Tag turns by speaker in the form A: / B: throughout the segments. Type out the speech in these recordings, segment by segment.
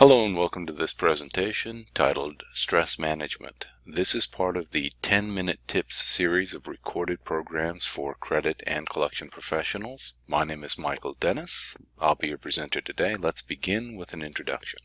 A: Hello and welcome to this presentation titled Stress Management. This is part of the 10-minute tips series of recorded programs for credit and collection professionals. My name is Michael Dennis. I'll be your presenter today. Let's begin with an introduction.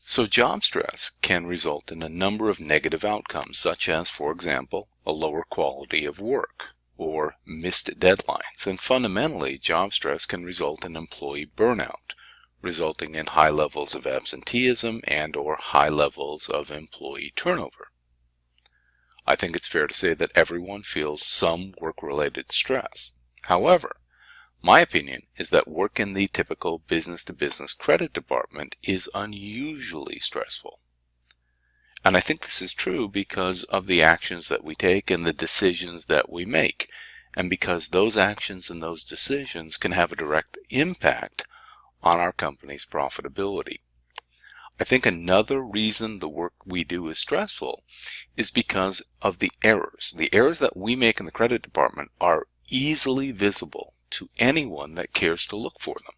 A: So job stress can result in a number of negative outcomes, such as, for example, a lower quality of work or missed deadlines. And fundamentally, job stress can result in employee burnout, resulting in high levels of absenteeism and/or high levels of employee turnover. I think it's fair to say that everyone feels some work-related stress. However, my opinion is that work in the typical business-to-business credit department is unusually stressful. And I think this is true because of the actions that we take and the decisions that we make, and because those actions and those decisions can have a direct impact on our company's profitability. I think another reason the work we do is stressful is because of the errors. The errors that we make in the credit department are easily visible to anyone that cares to look for them.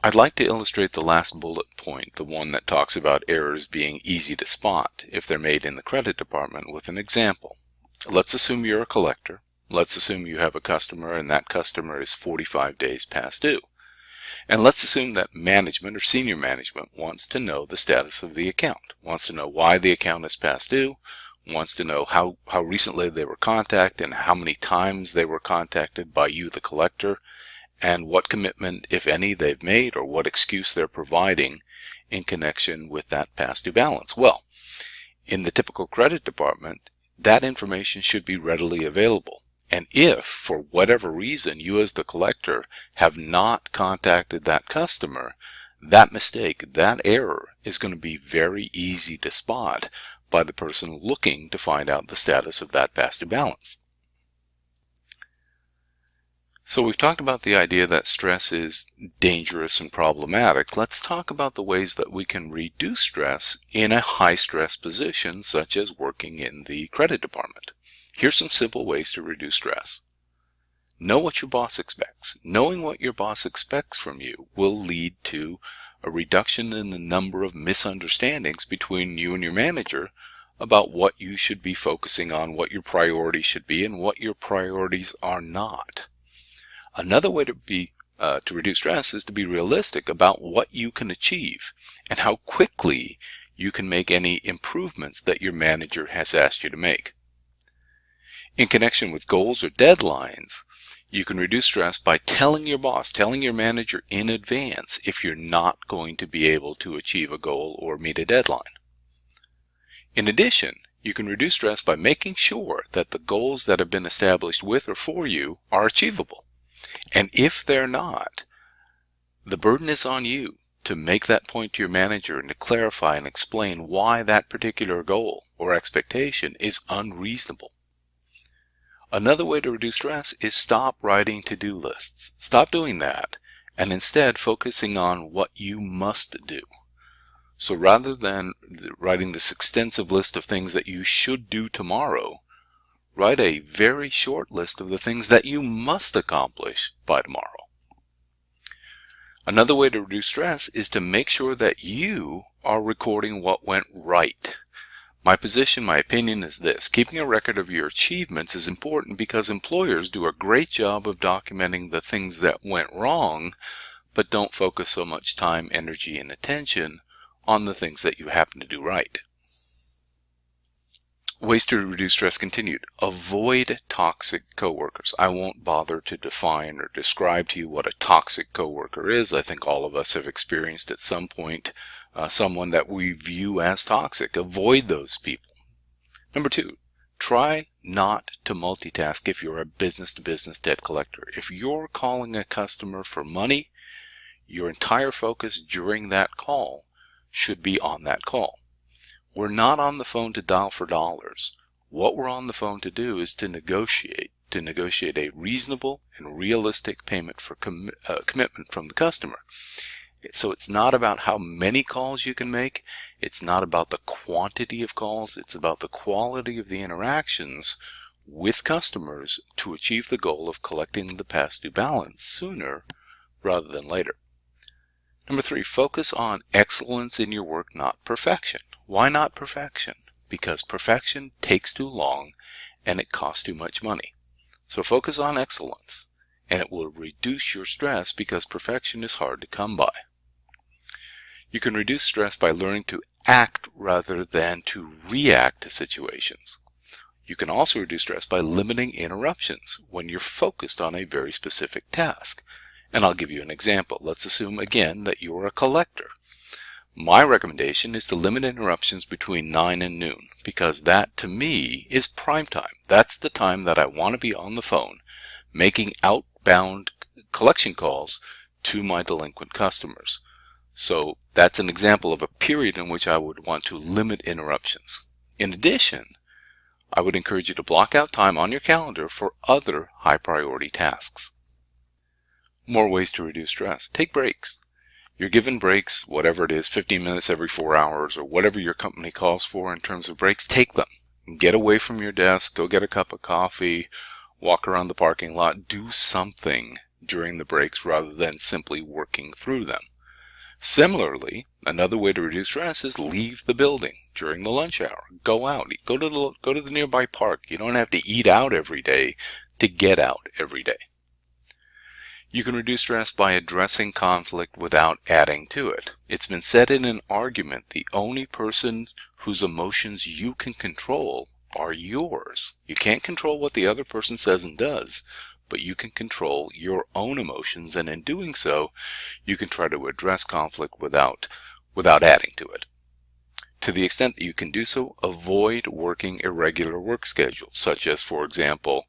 A: I'd like to illustrate the last bullet point, the one that talks about errors being easy to spot if they're made in the credit department, with an example. Let's assume you're a collector. Let's assume you have a customer and that customer is 45 days past due. And let's assume that management or senior management wants to know the status of the account, wants to know why the account is past due, wants to know how recently they were contacted and how many times they were contacted by you, the collector, and what commitment, if any, they've made or what excuse they're providing in connection with that past due balance. Well, in the typical credit department, that information should be readily available. And if, for whatever reason, you as the collector have not contacted that customer, that mistake, that error is going to be very easy to spot by the person looking to find out the status of that past due balance. So we've talked about the idea that stress is dangerous and problematic. Let's talk about the ways that we can reduce stress in a high-stress position, such as working in the credit department. Here's some simple ways to reduce stress. Know what your boss expects. Knowing what your boss expects from you will lead to a reduction in the number of misunderstandings between you and your manager about what you should be focusing on, what your priorities should be, and what your priorities are not. Another way to reduce stress is to be realistic about what you can achieve and how quickly you can make any improvements that your manager has asked you to make. In connection with goals or deadlines, you can reduce stress by telling your boss, telling your manager in advance if you're not going to be able to achieve a goal or meet a deadline. In addition, you can reduce stress by making sure that the goals that have been established with or for you are achievable. And if they're not, the burden is on you to make that point to your manager and to clarify and explain why that particular goal or expectation is unreasonable. Another way to reduce stress is stop writing to-do lists. Stop doing that and instead focusing on what you must do. So rather than writing this extensive list of things that you should do tomorrow, write a very short list of the things that you must accomplish by tomorrow. Another way to reduce stress is to make sure that you are recording what went right. My position, my opinion is this: keeping a record of your achievements is important because employers do a great job of documenting the things that went wrong, but don't focus so much time, energy, and attention on the things that you happen to do right. Ways to reduce stress continued. Avoid toxic coworkers. I won't bother to define or describe to you what a toxic coworker is. I think all of us have experienced at some point someone that we view as toxic. Avoid those people. Number 2, try not to multitask if you're a business-to-business debt collector. If you're calling a customer for money, your entire focus during that call should be on that call. We're not on the phone to dial for dollars. What we're on the phone to do is to negotiate a reasonable and realistic payment for commitment from the customer. So it's not about how many calls you can make. It's not about the quantity of calls. It's about the quality of the interactions with customers to achieve the goal of collecting the past due balance sooner rather than later. Number 3, focus on excellence in your work, not perfection. Why not perfection? Because perfection takes too long and it costs too much money. So focus on excellence, and it will reduce your stress because perfection is hard to come by. You can reduce stress by learning to act rather than to react to situations. You can also reduce stress by limiting interruptions when you're focused on a very specific task. And I'll give you an example. Let's assume again that you're a collector. My recommendation is to limit interruptions between 9 and noon, because that to me is prime time. That's the time that I want to be on the phone making outbound collection calls to my delinquent customers. So that's an example of a period in which I would want to limit interruptions. In addition, I would encourage you to block out time on your calendar for other high priority tasks. More ways to reduce stress. Take breaks. You're given breaks, whatever it is, 15 minutes every 4 hours, or whatever your company calls for in terms of breaks, take them. Get away from your desk, go get a cup of coffee, walk around the parking lot, do something during the breaks rather than simply working through them. Similarly, another way to reduce stress is leave the building during the lunch hour. Go out, go to the nearby park. You don't have to eat out every day to get out every day. You can reduce stress by addressing conflict without adding to it. It's been said in an argument, the only persons whose emotions you can control are yours. You can't control what the other person says and does, but you can control your own emotions, and in doing so, you can try to address conflict without adding to it. To the extent that you can do so, avoid working irregular work schedules, such as, for example,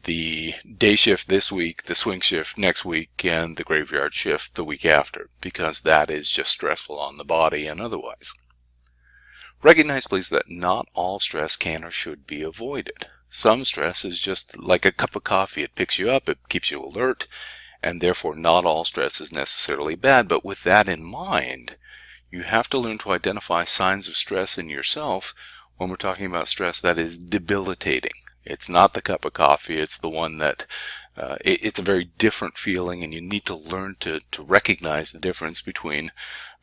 A: the day shift this week, the swing shift next week, and the graveyard shift the week after, because that is just stressful on the body and otherwise. Recognize, please, that not all stress can or should be avoided. Some stress is just like a cup of coffee. It picks you up, it keeps you alert, and therefore not all stress is necessarily bad. But with that in mind, you have to learn to identify signs of stress in yourself when we're talking about stress that is debilitating. It's not the cup of coffee, it's the one that it's a very different feeling, and you need to learn to recognize the difference between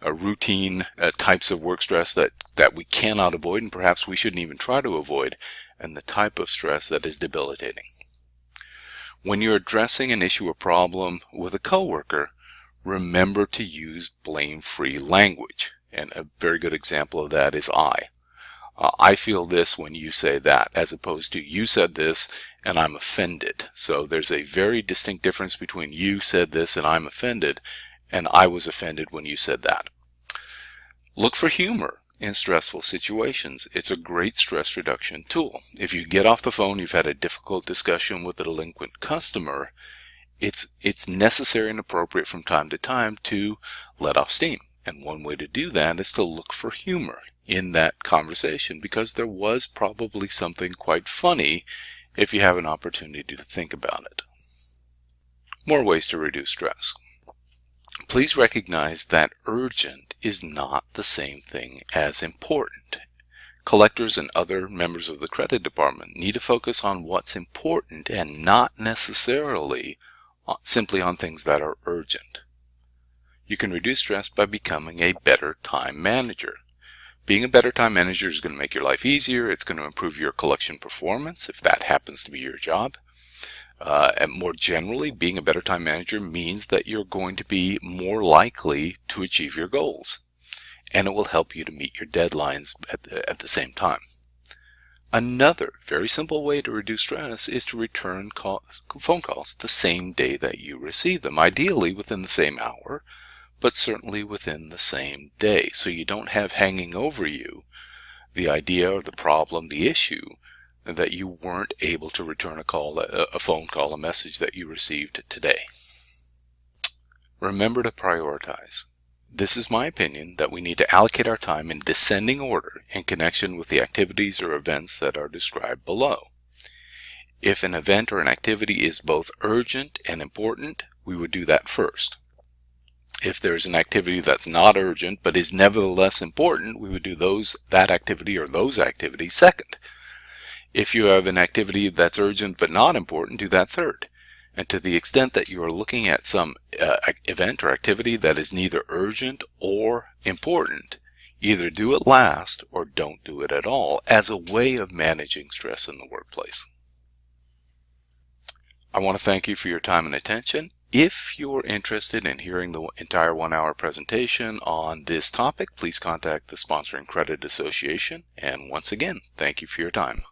A: routine types of work stress that we cannot avoid, and perhaps we shouldn't even try to avoid, and the type of stress that is debilitating. When you're addressing an issue or problem with a coworker, remember to use blame-free language. And a very good example of that is I feel this when you say that, as opposed to you said this and I'm offended. So there's a very distinct difference between you said this and I'm offended, and I was offended when you said that. Look for humor in stressful situations. It's a great stress reduction tool. If you get off the phone, you've had a difficult discussion with a delinquent customer, it's necessary and appropriate from time to time to let off steam. And one way to do that is to look for humor in that conversation, because there was probably something quite funny if you have an opportunity to think about it. More ways to reduce stress. Please recognize that urgent is not the same thing as important. Collectors and other members of the credit department need to focus on what's important and not necessarily simply on things that are urgent. You can reduce stress by becoming a better time manager. Being a better time manager is going to make your life easier. It's going to improve your collection performance, if that happens to be your job. And more generally, being a better time manager means that you're going to be more likely to achieve your goals. And it will help you to meet your deadlines at the same time. Another very simple way to reduce stress is to return phone calls the same day that you receive them, ideally within the same hour, but certainly within the same day, so you don't have hanging over you the idea or the problem, the issue, that you weren't able to return a phone call, a message that you received today. Remember to prioritize. This is my opinion that we need to allocate our time in descending order in connection with the activities or events that are described below. If an event or an activity is both urgent and important, we would do that first. If there's an activity that's not urgent but is nevertheless important, we would do that activity or those activities second. If you have an activity that's urgent but not important, do that third. And to the extent that you are looking at some event or activity that is neither urgent or important. Either do it last or don't do it at all as a way of managing stress in the workplace. I want to thank you for your time and attention. If you're interested in hearing the entire 1-hour presentation on this topic, please contact the Sponsoring Credit Association. And once again, thank you for your time.